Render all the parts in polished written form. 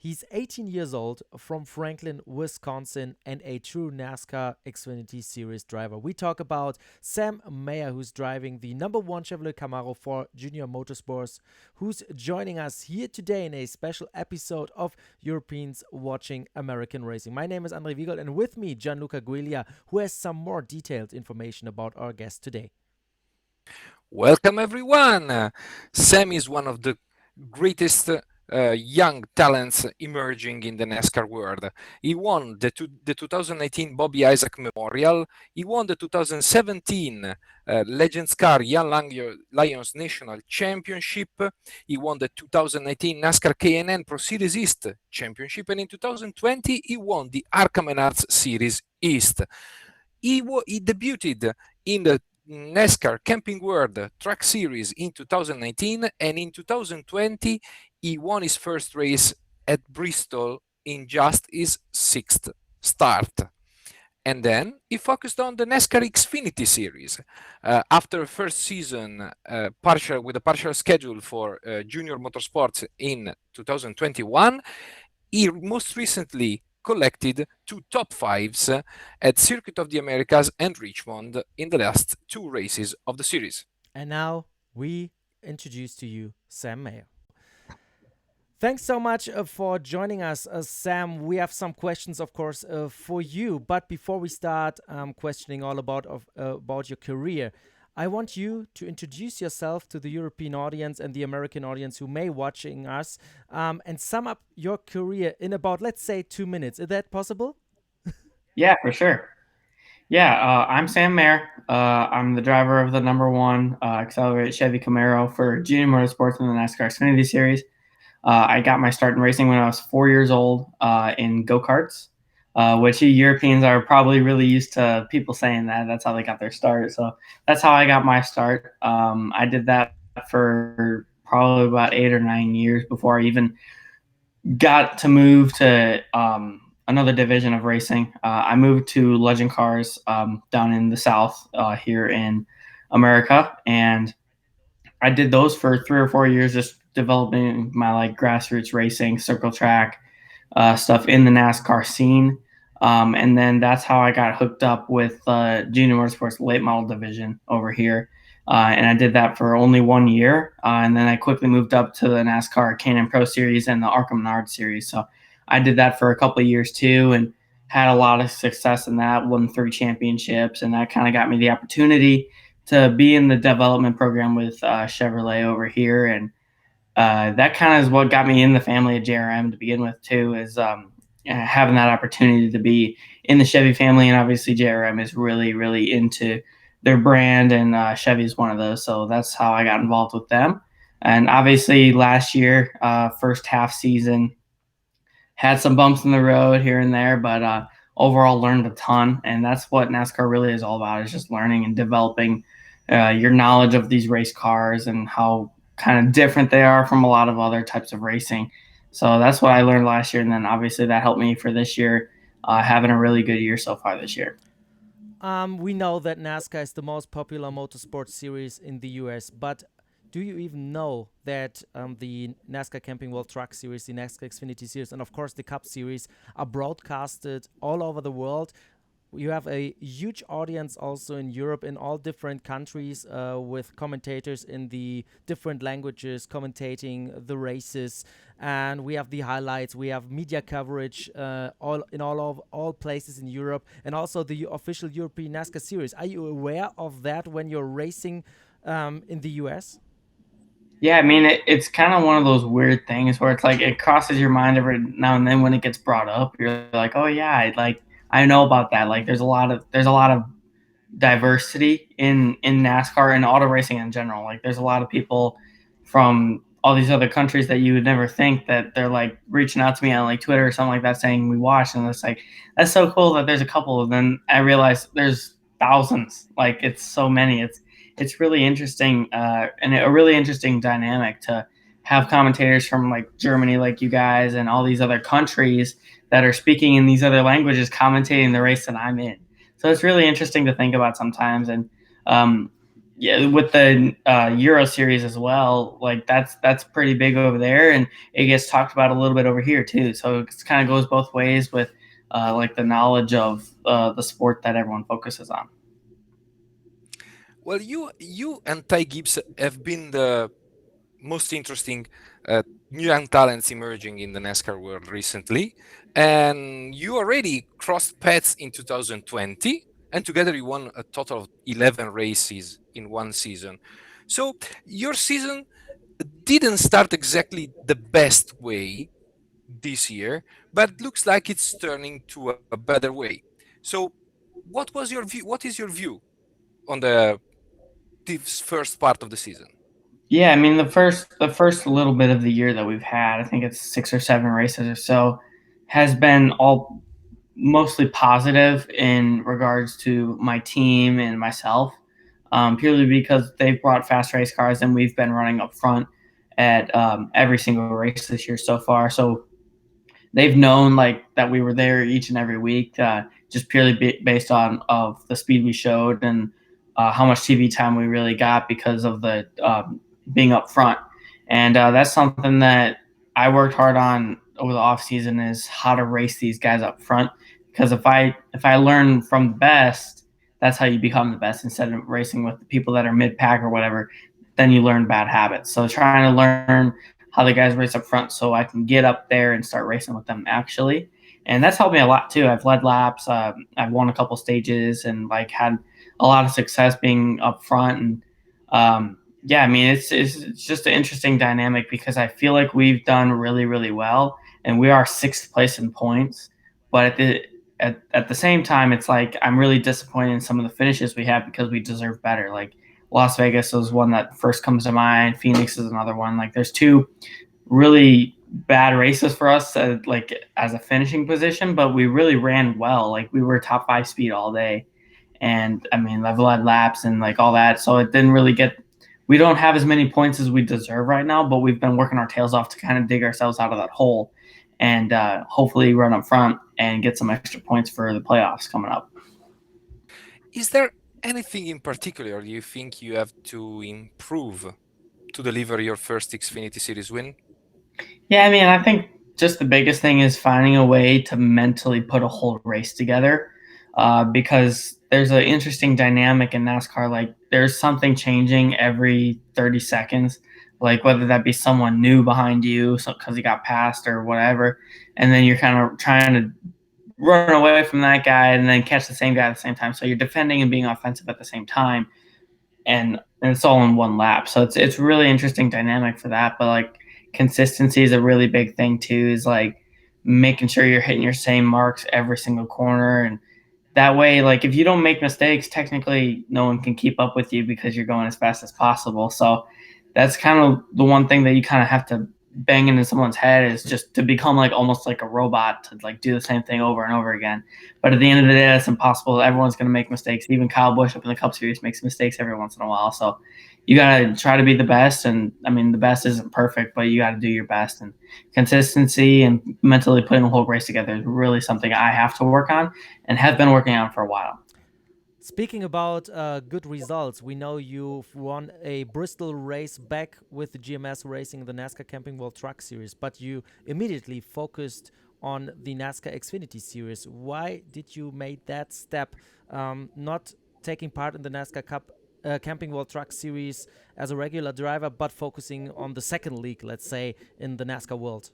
He's 18 years old, from Franklin, Wisconsin, and a true NASCAR Xfinity Series driver. We talk about Sam Mayer, who's driving the number one Chevrolet Camaro for JR Motorsports, who's joining us here today in a special episode of Europeans Watching American Racing. My name is André Wiegold, and with me, Gianluca Guiglia, who has some more detailed information about our guest today. Welcome, everyone. Sam is one of the greatest young talents emerging in the NASCAR world. He won the 2018 Bobby Isaac Memorial. He won the 2017 Legends Car Young Lions National Championship. He won the 2019 NASCAR K&N Pro Series East Championship. And in 2020, he won the ARCA Menards Series East. He debuted in the NASCAR Camping World Truck Series in 2019, and in 2020 he won his first race at Bristol in just his sixth start. And then he focused on the NASCAR Xfinity Series. After a first season with a partial schedule for Junior Motorsports in 2021, he most recently collected 2 top fives at Circuit of the Americas and Richmond in the last 2 races of the series. And now we introduce to you Sam Mayer. Thanks so much for joining us, Sam. We have some questions, of course, for you. But before we start questioning all about your career, I want you to introduce yourself to the European audience and the American audience who may watching us, and sum up your career in about, let's say, 2 minutes. Is that possible? Yeah, for sure. Yeah, I'm Sam Mayer. I'm the driver of the number one accelerated Chevy Camaro for JR Motorsports in the NASCAR Xfinity Series. I got my start in racing when I was 4 years old in go-karts, which you Europeans are probably really used to people saying that. That's how they got their start. So that's how I got my start. I did that for probably about 8 or 9 years before I even got to move to another division of racing. I moved to Legend Cars down in the South here in America, and I did those for 3 or 4 years, just developing my grassroots racing, circle track stuff in the NASCAR scene. And then that's how I got hooked up with Junior Motorsports late model division over here. And I did that for only 1 year. And then I quickly moved up to the NASCAR K&N Pro Series and the ARCA Menards Series. So I did that for a couple of years too, and had a lot of success in that, won 3 championships. And that kind of got me the opportunity to be in the development program with Chevrolet over here. And that kind of is what got me in the family of JRM to begin with too, is having that opportunity to be in the Chevy family. And obviously JRM is really, really into their brand, and Chevy is one of those. So that's how I got involved with them. And obviously last year, first half season, had some bumps in the road here and there, but overall learned a ton. And that's what NASCAR really is all about, is just learning and developing your knowledge of these race cars and how kind of different they are from a lot of other types of racing. So that's what I learned last year. And then obviously that helped me for this year, having a really good year so far this year. We know that NASCAR is the most popular motorsport series in the US, but do you even know that the NASCAR Camping World Truck Series, the NASCAR Xfinity Series, and of course the Cup Series are broadcasted all over the world? You have a huge audience also in Europe, in all different countries, with commentators in the different languages commentating the races, and we have the highlights. We have media coverage all places in Europe, and also the official European NASCAR Series. Are you aware of that when you're racing in the US? Yeah, I mean, it's kind of one of those weird things where it's like it crosses your mind every now and then when it gets brought up. You're like, oh yeah, I know about that. Like there's a lot of diversity in NASCAR and auto racing in general. Like there's a lot of people from all these other countries that you would never think that they're like reaching out to me on like Twitter or something like that saying we watched, and it's like that's so cool that there's a couple of them. I realize there's thousands. Like it's so many. It's really interesting and a really interesting dynamic to have commentators from like Germany, like you guys, and all these other countries that are speaking in these other languages commentating the race that I'm in. So it's really interesting to think about sometimes. And yeah, with the Euro Series as well, like that's pretty big over there, and it gets talked about a little bit over here too. So it kind of goes both ways with like the knowledge of the sport that everyone focuses on. Well, you and Ty Gibbs have been the most interesting young talents emerging in the NASCAR world recently, and you already crossed paths in 2020, and together you won a total of 11 races in one season. So your season didn't start exactly the best way this year, but looks like it's turning to a better way. So what was your view? What is your view on this first part of the season? Yeah, I mean the first little bit of the year that we've had, I think it's 6 or 7 races or so, has been all mostly positive in regards to my team and myself, purely because they've brought fast race cars and we've been running up front at every single race this year so far. So they've known like that we were there each and every week, just purely based on of the speed we showed and how much TV time we really got because of the being up front. And that's something that I worked hard on over the off season is how to race these guys up front. Because if I learn from the best, that's how you become the best. Instead of racing with the people that are mid pack or whatever, then you learn bad habits. So trying to learn how the guys race up front so I can get up there and start racing with them actually. And that's helped me a lot too. I've led laps, I've won a couple stages, and like had a lot of success being up front. And yeah, I mean it's just an interesting dynamic because I feel like we've done really well, and we are sixth place in points. But at the same time, it's like I'm really disappointed in some of the finishes we have because we deserve better. Like Las Vegas is one that first comes to mind. Phoenix is another one. Like there's two really bad races for us, like as a finishing position, but we really ran well. Like we were top 5 speed all day, and I mean I've led laps and like all that. So it didn't really get. We don't have as many points as we deserve right now, but we've been working our tails off to kind of dig ourselves out of that hole, and hopefully run up front and get some extra points for the playoffs coming up. Is there anything in particular you think you have to improve to deliver your first Xfinity Series win? Yeah, I mean, I think just the biggest thing is finding a way to mentally put a whole race together, because there's an interesting dynamic in NASCAR. Like, there's something changing every 30 seconds, like whether that be someone new behind you because he got passed or whatever, and then you're kind of trying to run away from that guy and then catch the same guy at the same time. So you're defending and being offensive at the same time, and it's all in one lap. So it's really interesting dynamic for that. But like consistency is a really big thing too. Is like making sure you're hitting your same marks every single corner, and that way, like if you don't make mistakes, technically no one can keep up with you because you're going as fast as possible. So that's kind of the one thing that you kind of have to bang into someone's head is just to become like almost like a robot to like do the same thing over and over again. But at the end of the day, that's impossible. Everyone's going to make mistakes. Even Kyle Busch up in the Cup Series makes mistakes every once in a while. So you got to try to be the best. And I mean, the best isn't perfect, but you got to do your best. And consistency and mentally putting a whole race together is really something I have to work on and have been working on for a while. Speaking about good results, we know you've won a Bristol race back with the GMS Racing in the NASCAR Camping World Truck Series, but you immediately focused on the NASCAR Xfinity Series. Why did you make that step, not taking part in the NASCAR Cup Camping World Truck Series as a regular driver, but focusing on the second league, let's say, in the NASCAR world?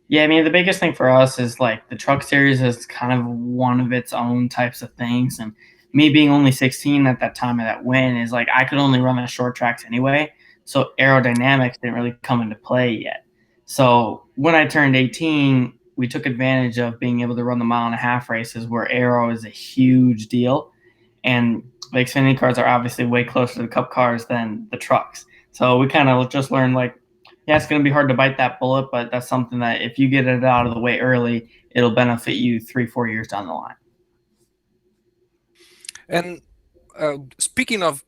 Yeah, I mean, the biggest thing for us is like the truck series is kind of one of its own types of things. And me being only 16 at that time of that win is like I could only run the short tracks anyway. So aerodynamics didn't really come into play yet. So when I turned 18, we took advantage of being able to run the mile and a half races where aero is a huge deal. And the Xfinity cars are obviously way closer to the Cup cars than the trucks. So we kind of just learned like, yeah, it's going to be hard to bite that bullet, but that's something that if you get it out of the way early, it'll benefit you 3-4 years down the line. And speaking of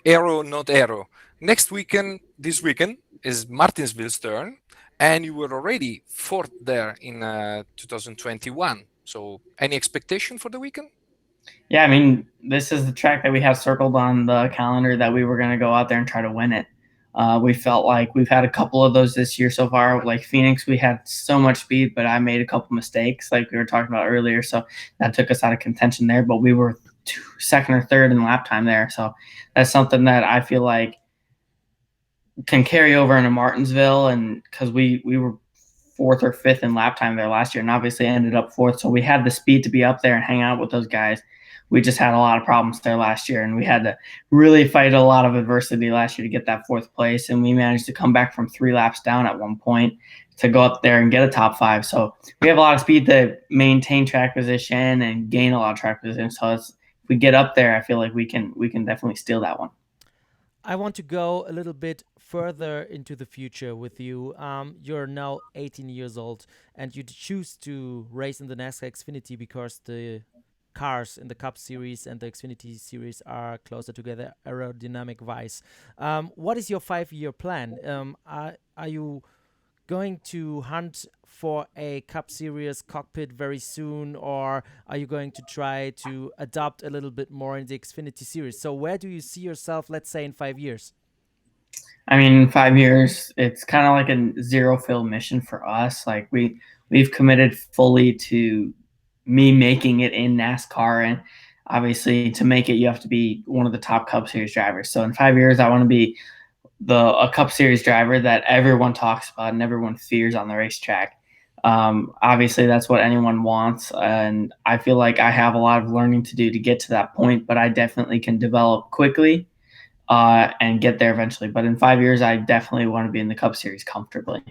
aero, not aero, this weekend is Martinsville's turn, and you were already fourth there in 2021. So, any expectation for the weekend? Yeah, I mean, this is the track that we have circled on the calendar that we were going to go out there and try to win it. We felt like we've had a couple of those this year so far. Like Phoenix, we had so much speed, but I made a couple mistakes, like we were talking about earlier. So that took us out of contention there. But we were second or third in lap time there. So that's something that I feel like can carry over into Martinsville, and because we were fourth or fifth in lap time there last year, and obviously ended up fourth. So we had the speed to be up there and hang out with those guys. We just had a lot of problems there last year, and we had to really fight a lot of adversity last year to get that fourth place. And we managed to come back from 3 laps down at one point to go up there and get a top 5. So we have a lot of speed to maintain track position and gain a lot of track position. So if we get up there, I feel like we can definitely steal that one. I want to go a little bit further into the future with you. You're now 18 years old, and you choose to race in the NASCAR Xfinity because the cars in the Cup Series and the Xfinity Series are closer together aerodynamic wise. What is your 5-year plan? Are you going to hunt for a Cup Series cockpit very soon, or are you going to try to adopt a little bit more in the Xfinity Series? So where do you see yourself, let's say, in 5 years? I mean, 5 years, it's kind of like a zero fill mission for us. Like we've committed fully to me making it in NASCAR, and obviously to make it, you have to be one of the top Cup Series drivers. So in 5 years, I want to be a Cup Series driver that everyone talks about and everyone fears on the racetrack. Obviously, that's what anyone wants, and I feel like I have a lot of learning to do to get to that point. But I definitely can develop quickly and get there eventually. But in 5 years, I definitely want to be in the Cup Series comfortably.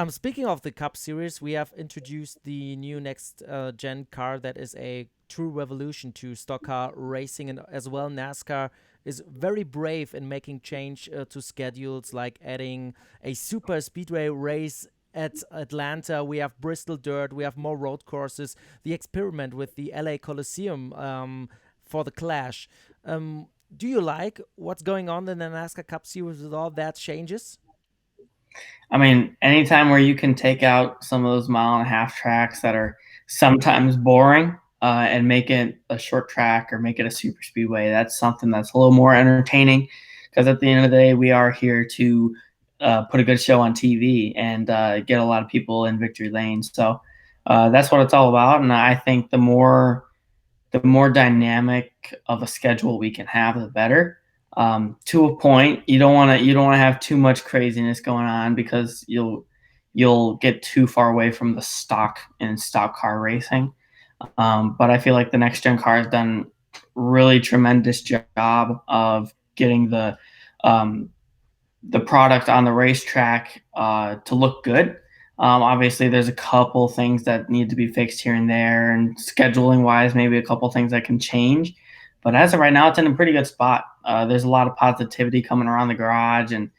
Speaking of the Cup Series, we have introduced the new next gen car that is a true revolution to stock car racing, and as well NASCAR is very brave in making change to schedules, like adding a super speedway race at Atlanta. We have Bristol Dirt, we have more road courses, the experiment with the LA Coliseum for the Clash. Do you like what's going on in the NASCAR Cup Series with all that changes? I mean, anytime where you can take out some of those mile-and-a-half tracks that are sometimes boring and make it a short track or make it a super speedway, that's something that's a little more entertaining. Because at the end of the day, we are here to put a good show on TV and get a lot of people in victory lane. So that's what it's all about. And I think the more dynamic of a schedule we can have, the better. To a point, you don't want to have too much craziness going on because you'll get too far away from the stock car racing. But I feel like the next gen car has done really tremendous job of getting the product on the racetrack to look good. Obviously, there's a couple things that need to be fixed here and there, and scheduling wise, maybe a couple things that can change. But as of right now, it's in a pretty good spot. There's a lot of positivity coming around the garage, and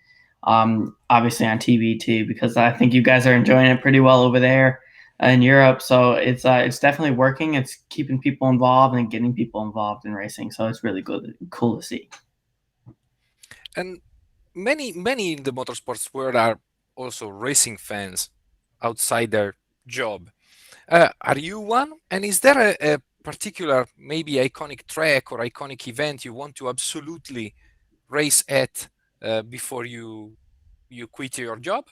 obviously on TV too, because I think you guys are enjoying it pretty well over there in Europe. So it's definitely working. It's keeping people involved and getting people involved in racing. So it's really cool to see. And many in the motorsports world are also racing fans outside their job. Are you one? And is there a particular, maybe iconic track or iconic event you want to absolutely race at before you quit your job?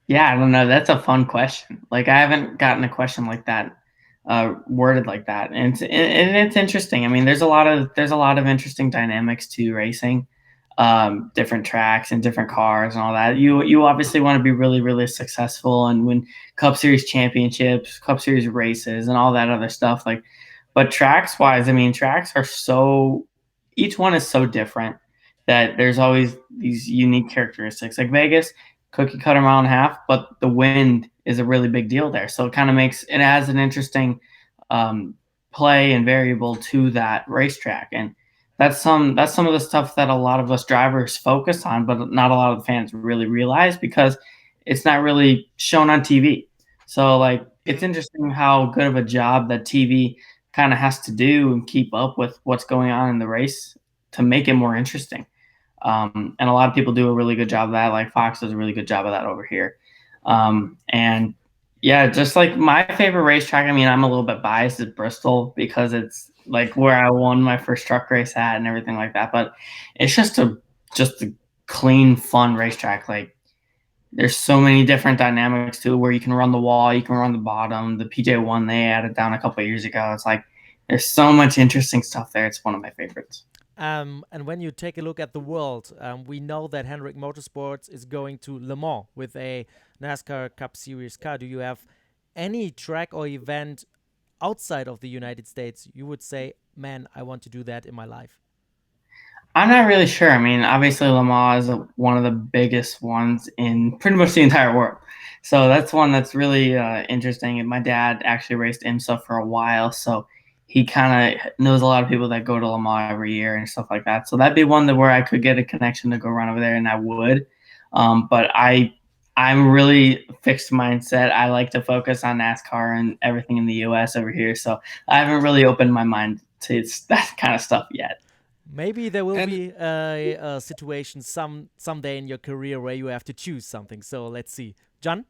Yeah, I don't know. That's a fun question. Like I haven't gotten a question like that worded like that, and it's interesting. I mean, there's a lot of interesting dynamics to racing, different tracks and different cars and all that. You obviously want to be really successful and win Cup Series championships, Cup Series races, and all that other stuff. Like, but tracks wise, I mean, tracks are so each one is so different that there's always these unique characteristics. Like Vegas, cookie cutter mile and a half, but the wind is a really big deal there. So it kind of makes it has an interesting um, play and variable to that racetrack. And that's some of the stuff that a lot of us drivers focus on, but not a lot of the fans really realize because it's not really shown on TV. So like it's interesting how good of a job that TV kind of has to do and keep up with what's going on in the race to make it more interesting. And a lot of people do a really good job of that. Like Fox does a really good job of that over here. And Yeah, just like my favorite racetrack. I mean, I'm a little bit biased at Bristol because it's like where I won my first truck race at and everything like that. But it's just a clean, fun racetrack. Like there's so many different dynamics too, where you can run the wall, you can run the bottom. The PJ1 they added down a couple of years ago. It's like there's so much interesting stuff there. It's one of my favorites. And when you take a look at the world, we know that Hendrick Motorsports is going to Le Mans with a NASCAR Cup Series car. Do you have any track or event outside of the United States you would say, man, I want to do that in my life? I'm not really sure. I mean, obviously, Le Mans is one of the biggest ones in pretty much the entire world. So that's one that's really interesting. And my dad actually raced IMSA for a while, so he kind of knows a lot of people that go to Le Mans every year and stuff like that. So that'd be one that where I could get a connection to go run over there, and I would. But I'm really fixed mindset. I like to focus on NASCAR and everything in the U.S. over here. So I haven't really opened my mind to that kind of stuff yet. Maybe there will And be a situation someday in your career where you have to choose something. So let's see. John?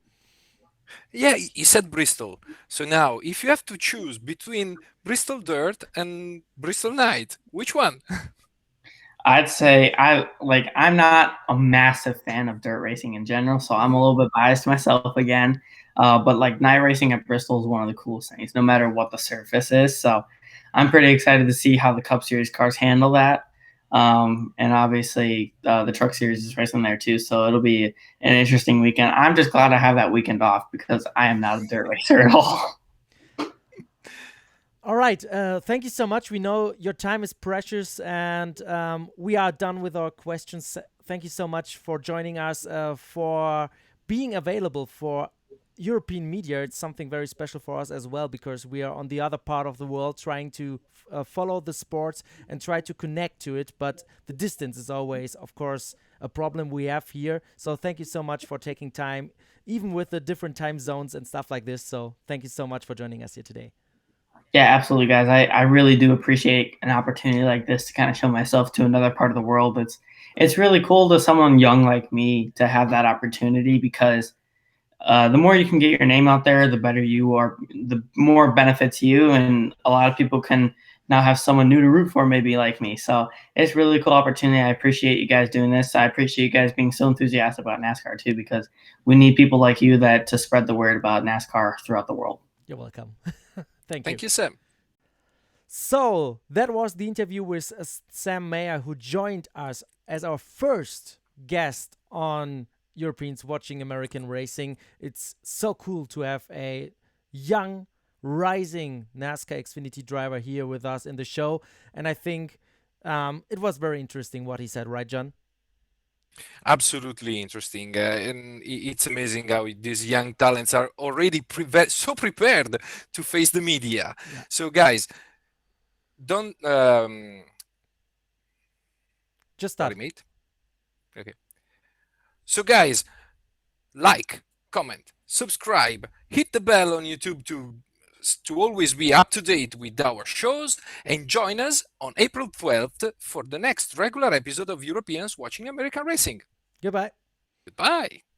yeah, he said Bristol. So now, if you have to choose between Bristol Dirt and Bristol Night, which one? I'd say I'm not a massive fan of dirt racing in general, so I'm a little bit biased myself again. But like night racing at Bristol is one of the coolest things, no matter what the surface is. So I'm pretty excited to see how the Cup Series cars handle that. And obviously the Truck Series is racing there too, so it'll be an interesting weekend. I'm just glad I have that weekend off because I am not a dirt racer at all. All right. Thank you so much. We know your time is precious, and we are done with our questions. Thank you so much for joining us, for being available for European media. It's something very special for us as well because we are on the other part of the world trying to follow the sports and try to connect to it. But the distance is always, of course, a problem we have here. So thank you so much for taking time, even with the different time zones and stuff like this. So thank you so much for joining us here today. Yeah, absolutely, guys. I really do appreciate an opportunity like this to kind of show myself to another part of the world. It's really cool to someone young like me to have that opportunity because the more you can get your name out there, the better you are, the more benefits you, and a lot of people can now have someone new to root for, maybe like me. So it's really cool opportunity. I appreciate you guys doing this. I appreciate you guys being so enthusiastic about NASCAR too, because we need people like you that to spread the word about NASCAR throughout the world. You're welcome. Thank you. Thank you, Sam. So that was the interview with Sam Mayer, who joined us as our first guest on Europeans Watching American Racing. It's so cool to have a young, rising NASCAR Xfinity driver here with us in the show. And I think it was very interesting what he said, right, John? Absolutely interesting. And it's amazing how these young talents are already so prepared to face the media. Yeah. So, guys, don't. Just start. Sorry, mate. Okay. So, guys, like, comment, subscribe, hit the bell on YouTube to always be up to date with our shows, and join us on April 12th for the next regular episode of Europeans Watching American Racing. Goodbye. Goodbye.